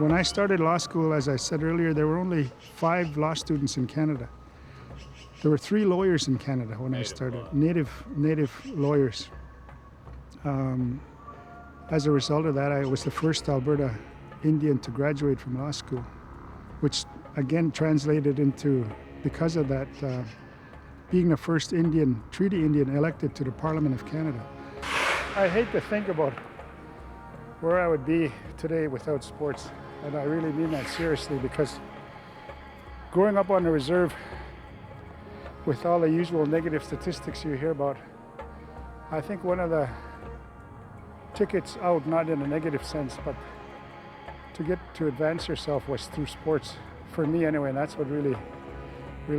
When I started law school, as I said earlier, there were only 5 law students in Canada. There were 3 lawyers in Canada when I started, native lawyers. As a result of that, I was the first Alberta Indian to graduate from law school, which again translated into, because of that, being the first Indian, Treaty Indian elected to the Parliament of Canada. I hate to think about where I would be today without sports, and I really mean that seriously, because growing up on the reserve with all the usual negative statistics you hear about, I think one of the tickets out, not in a negative sense, but to get to advance yourself was through sports, for me anyway, and that's what really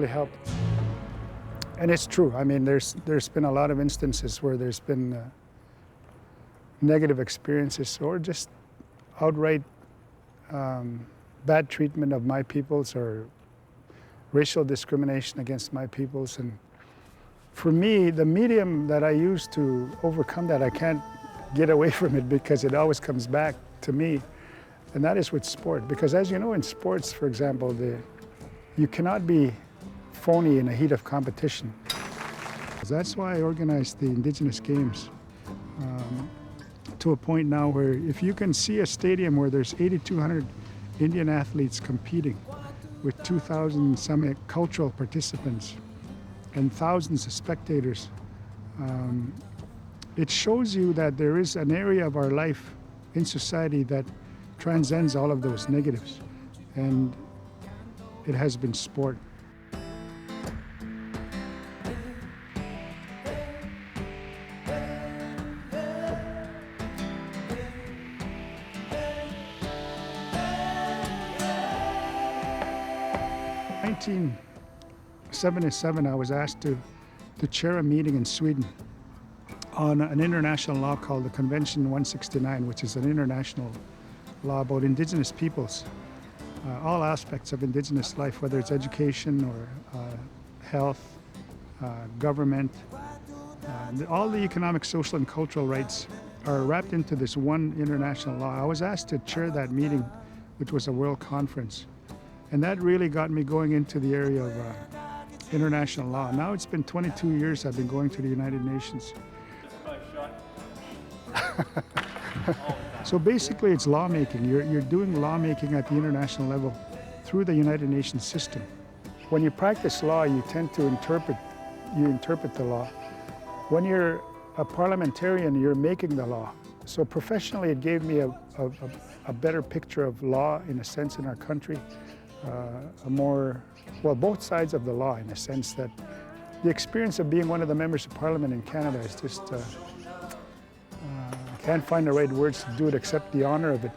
helped. And it's true. I mean, there's been a lot of instances where there's been negative experiences or just outright bad treatment of my peoples or racial discrimination against my peoples. And for me, the medium that I use to overcome that, I can't get away from it because it always comes back to me, and that is with sport. Because as you know, in sports, for example, you cannot be phony in the heat of competition. That's why I organized the Indigenous Games to a point now where if you can see a stadium where there's 8,200 Indian athletes competing with 2,000 some cultural participants and thousands of spectators, it shows you that there is an area of our life in society that transcends all of those negatives, and it has been sport. In 1977, I was asked to chair a meeting in Sweden on an international law called the Convention 169, which is an international law about Indigenous peoples, all aspects of Indigenous life, whether it's education or health, government. All the economic, social, and cultural rights are wrapped into this one international law. I was asked to chair that meeting, which was a world conference. And that really got me going into the area of international law. Now it's been 22 years I've been going to the United Nations. So basically it's lawmaking. You're doing lawmaking at the international level through the United Nations system. When you practice law, you tend to interpret the law. When you're a parliamentarian, you're making the law. So professionally, it gave me a better picture of law, in a sense, in our country. Both sides of the law, in a sense that the experience of being one of the members of Parliament in Canada is just, I can't find the right words to do it except the honor of it.